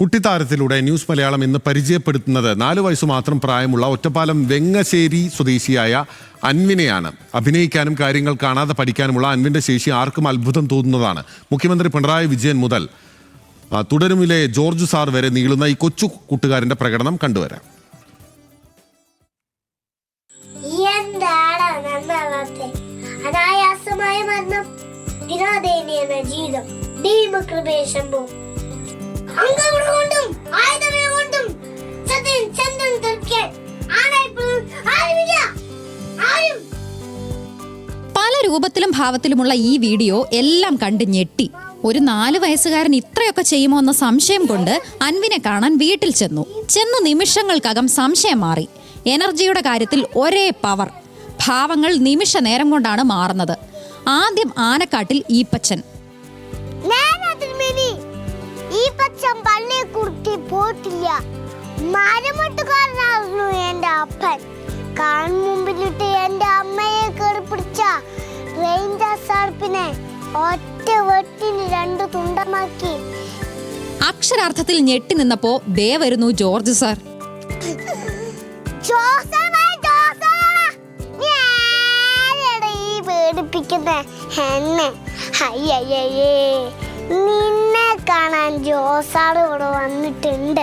കുട്ടിത്താരത്തിലൂടെ news Malayalam ഇന്ന് പരിചയപ്പെടുത്തുന്നത് 4 വയസ്സ് മാത്രം പ്രായമുള്ള ഒറ്റപ്പാലം വെങ്ങശ്ശേരി സ്വദേശിയായ അൻവിനെയാണ്. അഭിനയിക്കാനും കാര്യങ്ങൾ കാണാതെ പഠിക്കാനുമുള്ള അൻവിന്റെ ശേഷി ആർക്കും അത്ഭുതം തോന്നുന്നതാണ്. മുഖ്യമന്ത്രി പിണറായി വിജയൻ മുതൽ തുടരുമിലെ ജോർജ് സാർ വരെ നീളുന്ന ഈ കൊച്ചു കൂട്ടുകാരന്റെ പ്രകടനം കണ്ടുവരാം. അനായാസമായ മരണം, വിനോദേന ജീവിതം, ദൈവകൃപേശമ്പോ അംഗങ്ങളുകൊണ്ടും ആയുധങ്ങളുകൊണ്ടും ചന്ദ്രൻ തീർക്കാൻ ആരും. പല രൂപത്തിലും ഭാവത്തിലുമുള്ള ഈ വീഡിയോ എല്ലാം കണ്ട് ഞെട്ടി. ഒരു 4 വയസ്സുകാരൻ ഇത്രയൊക്കെ ചെയ്യുമോ എന്ന സംശയം കൊണ്ട് അൻവിനെ കാണാൻ വീട്ടിൽ ചെന്നു നിമിഷങ്ങൾക്കകം സംശയം മാറി. എനർജിയുടെ കാര്യത്തിൽ ഒരേ പവർ. ഭാവങ്ങൾ നിമിഷ നേരം കൊണ്ടാണ് മാറുന്നത്. ആദ്യം ആനക്കാട്ടിൽ ഈപ്പച്ചൻ. പള്ളിയെ കുറിച്ച് പോയിട്ടില്ല. മരമുട്ടുകാരനായിരുന്നു എന്റെ അപ്പൻ. കൺമുമ്പിലിട്ട് എന്റെ അമ്മയെ കയറിപ്പിടിച്ച റേഞ്ചർ സർപ്പിനെ ഒറ്റ വെട്ടിന് 2 തുണ്ടമാക്കി. അക്ഷരാർത്ഥത്തിൽ ഞെട്ടി നിന്നപ്പോ ദേ വരുന്നു ജോർജ് സാർ. നിന്നെ കാണാൻ ജോസാട് ഇവിടെ വന്നിട്ടുണ്ട്.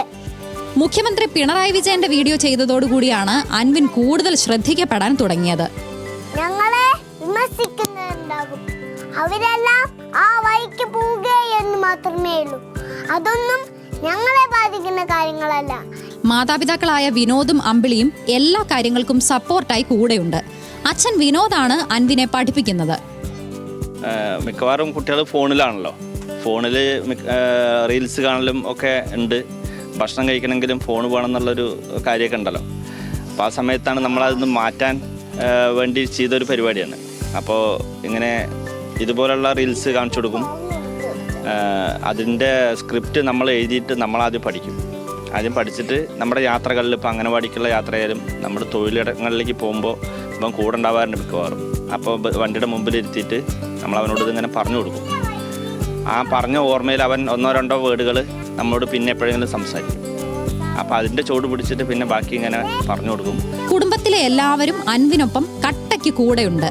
മുഖ്യമന്ത്രി പിണറായി വിജയന്റെ വീഡിയോ ചെയ്തതോടുകൂടിയാണ് അൻവിൻ കൂടുതൽ ശ്രദ്ധിക്കപ്പെടാൻ തുടങ്ങിയത്. ഞങ്ങളെ വിമർശിക്കുന്നുണ്ടാകും, അവരെല്ലാം ആ വഴിക്ക് പോവുകയെന്ന് മാത്രമേ ഉള്ളൂ. അതൊന്നും ഞങ്ങളെ ബാധിക്കുന്ന കാര്യങ്ങളല്ല. മാതാപിതാക്കളായ വിനോദും അമ്പിളിയും എല്ലാ കാര്യങ്ങൾക്കും സപ്പോർട്ടായി കൂടെയുണ്ട്. അച്ഛൻ വിനോദാണ് അൻവിനെ പഠിപ്പിക്കുന്നത്. മിക്കവാറും കുട്ടികൾ ഫോണിലാണല്ലോ. ഫോണിൽ റീൽസ് കാണലും ഒക്കെ ഉണ്ട്. ഭക്ഷണം കഴിക്കണമെങ്കിലും ഫോൺ വേണമെന്നുള്ളൊരു കാര്യമൊക്കെ ഉണ്ടല്ലോ. അപ്പോൾ ആ സമയത്താണ് നമ്മളതൊന്ന് മാറ്റാൻ വേണ്ടി ചെയ്തൊരു പരിപാടിയാണ്. അപ്പോൾ ഇങ്ങനെ ഇതുപോലുള്ള റീൽസ് കാണിച്ചു കൊടുക്കും. അതിൻ്റെ സ്ക്രിപ്റ്റ് നമ്മൾ എഴുതിയിട്ട് നമ്മളാദ്യം പഠിക്കും. ആദ്യം പഠിച്ചിട്ട് നമ്മുടെ യാത്രകളിൽ, ഇപ്പോൾ അംഗനവാടിക്കുള്ള യാത്രയായാലും നമ്മുടെ തൊഴിലിടങ്ങളിലേക്ക് പോകുമ്പോൾ ഇപ്പം കൂടെ ഉണ്ടാവാറുണ്ട് മിക്കവാറും. അപ്പോൾ വണ്ടിയുടെ മുമ്പിലിരുത്തിയിട്ട് നമ്മൾ അവനോട് ഇതിങ്ങനെ പറഞ്ഞു കൊടുക്കും. ആ പറഞ്ഞ ഓർമ്മയിൽ അവൻ 1-2 വേർഡുകൾ നമ്മളോട് പിന്നെ എപ്പോഴെങ്കിലും സംസാരിക്കും. അപ്പോൾ അതിൻ്റെ ചുവട് പിടിച്ചിട്ട് പിന്നെ ബാക്കി ഇങ്ങനെ പറഞ്ഞു കൊടുക്കും. കുടുംബത്തിലെ എല്ലാവരും അൻവിനൊപ്പം കട്ടയ്ക്ക് കൂടെയുണ്ട്.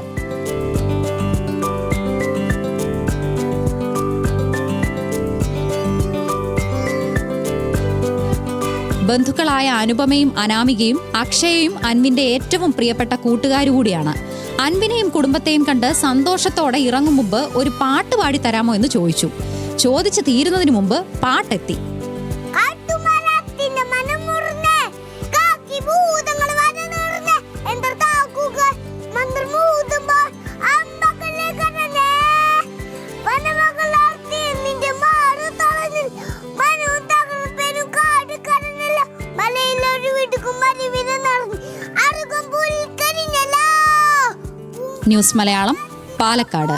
ബന്ധുക്കളായ അനുപമയും അനാമികയും അക്ഷയയും അൻവിന്റെ ഏറ്റവും പ്രിയപ്പെട്ട കൂട്ടുകാരുകൂടിയാണ്. അൻവിനെയും കുടുംബത്തെയും കണ്ട് സന്തോഷത്തോടെ ഇറങ്ങും മുമ്പ് ഒരു പാട്ട് പാടി തരാമോ എന്ന് ചോദിച്ചു തീരുന്നതിന് മുമ്പ് പാട്ടെത്തി. ന്യൂസ് മലയാളം, പാലക്കാട്.